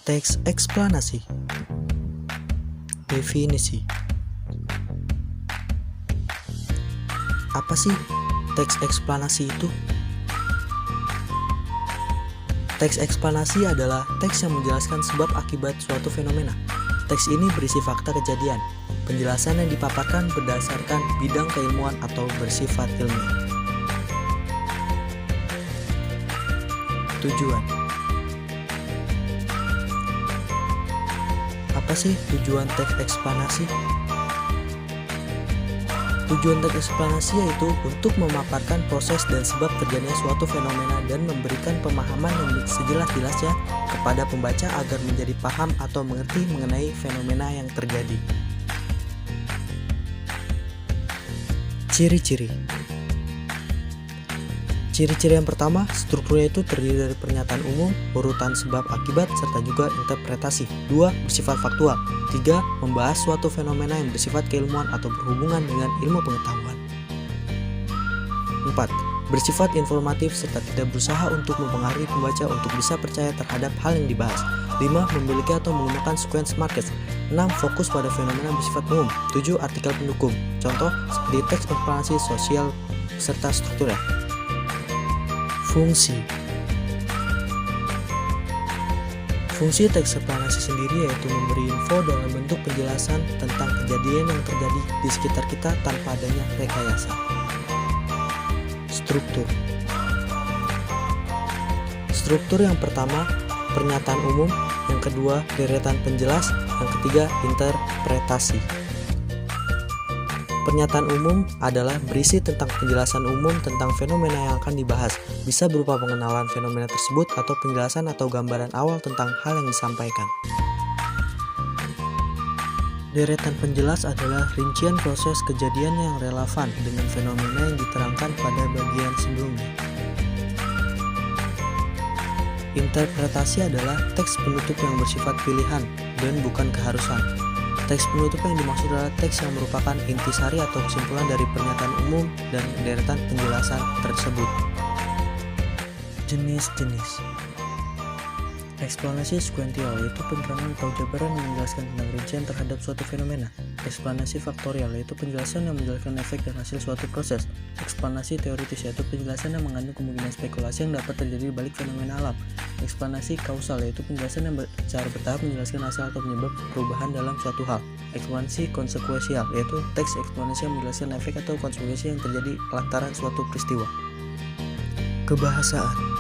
Teks eksplanasi. Definisi. Apa sih teks eksplanasi itu? Teks eksplanasi adalah teks yang menjelaskan sebab akibat suatu fenomena. Teks ini berisi fakta kejadian. Penjelasan yang dipaparkan berdasarkan bidang keilmuan atau bersifat ilmiah. Tujuan. Apa sih tujuan teks eksplanasi? Tujuan teks eksplanasi yaitu untuk memaparkan proses dan sebab terjadinya suatu fenomena dan memberikan pemahaman yang sejelas-jelasnya kepada pembaca agar menjadi paham atau mengerti mengenai fenomena yang terjadi. Ciri-ciri. Ciri-ciri yang pertama, strukturnya itu terdiri dari pernyataan umum, urutan sebab akibat, serta juga interpretasi. 2. Bersifat faktual. 3. Membahas suatu fenomena yang bersifat keilmuan atau berhubungan dengan ilmu pengetahuan. 4. Bersifat informatif serta tidak berusaha untuk mempengaruhi pembaca untuk bisa percaya terhadap hal yang dibahas. 5. Memiliki atau menggunakan sequence markers. 6. Fokus pada fenomena bersifat umum. 7. Artikel pendukung. Contoh seperti teks eksplanasi sosial serta strukturnya. Fungsi. Fungsi teks eksplanasi sendiri yaitu memberi info dalam bentuk penjelasan tentang kejadian yang terjadi di sekitar kita tanpa adanya rekayasa. Struktur. Struktur yang pertama, pernyataan umum. Yang kedua, deretan penjelas. Yang ketiga, interpretasi. Pernyataan umum adalah berisi tentang penjelasan umum tentang fenomena yang akan dibahas. Bisa berupa pengenalan fenomena tersebut atau penjelasan atau gambaran awal tentang hal yang disampaikan. Deretan penjelas adalah rincian proses kejadian yang relevan dengan fenomena yang diterangkan pada bagian sebelumnya. Interpretasi adalah teks penutup yang bersifat pilihan dan bukan keharusan. Teks penutup yang dimaksud adalah teks yang merupakan intisari atau kesimpulan dari pernyataan umum dan deretan penjelasan tersebut. Jenis-jenis. Eksplanasi sekuensial yaitu penerangan atau jabaran yang menjelaskan tentang rincian terhadap suatu fenomena. Eksplanasi faktorial yaitu penjelasan yang menjelaskan efek dan hasil suatu proses. Eksplanasi teoritis yaitu penjelasan yang mengandung kemungkinan spekulasi yang dapat terjadi di balik fenomena alam. Eksplanasi kausal yaitu penjelasan yang secara bertahap menjelaskan asal atau penyebab perubahan dalam suatu hal. Eksplanasi konsekuensial yaitu teks eksplanasi yang menjelaskan efek atau konsekuensi yang terjadi lantaran suatu peristiwa. Kebahasaan.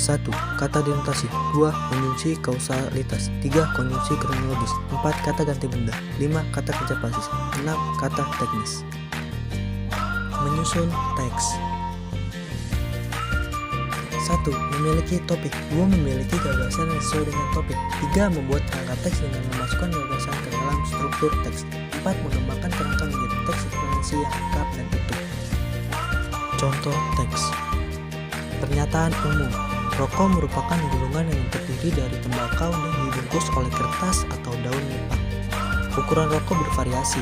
1. Kata denotasi. 2. Konjungsi kausalitas. 3. Konjungsi kronologis. 4. Kata ganti benda. 5. Kata kerja basis. 6. Kata teknis. Menyusun teks. 1. Memiliki topik. 2. Memiliki gagasan yang sesuai dengan topik. 3. Membuat kerangka teks dengan memasukkan gagasan ke dalam struktur teks. 4. Mengembangkan kerangka menjadi teks eksplanasi yang lengkap dan utuh. Contoh teks. Pernyataan umum. Rokok merupakan gulungan yang terdiri dari tembakau dan dibungkus oleh kertas atau daun nipah. Ukuran rokok bervariasi.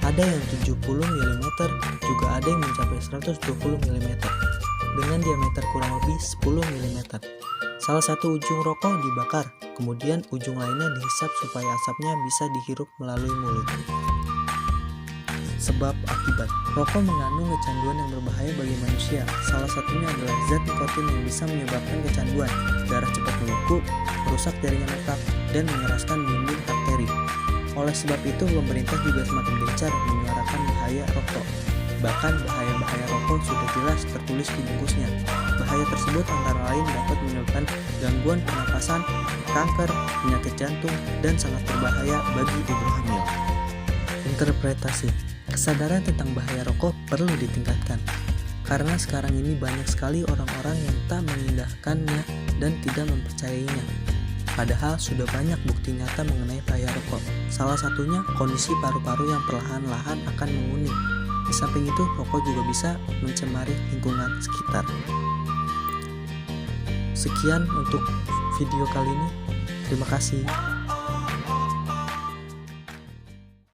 Ada yang 70 mm, juga ada yang mencapai 120 mm, dengan diameter kurang lebih 10 mm. Salah satu ujung rokok dibakar, kemudian ujung lainnya dihisap supaya asapnya bisa dihirup melalui mulut. Sebab akibat. Rokok mengandung kecanduan yang berbahaya bagi manusia. Salah satunya adalah zat nikotin yang bisa menyebabkan kecanduan, darah cepat membeku, merusak jaringan otak, dan mengeraskan dinding arteri. Oleh sebab itu, pemerintah juga semakin gencar menyuarakan bahaya rokok. Bahkan bahaya-bahaya rokok sudah jelas tertulis di bungkusnya. Bahaya tersebut antara lain dapat menyebabkan gangguan pernapasan, kanker, penyakit jantung, dan sangat berbahaya bagi ibu hamil. Interpretasi. Kesadaran tentang bahaya rokok perlu ditingkatkan, karena sekarang ini banyak sekali orang-orang yang tak mengindahkannya dan tidak mempercayainya. Padahal sudah banyak bukti nyata mengenai bahaya rokok. Salah satunya kondisi paru-paru yang perlahan-lahan akan menguning. Di samping itu, rokok juga bisa mencemari lingkungan sekitar. Sekian untuk video kali ini. Terima kasih.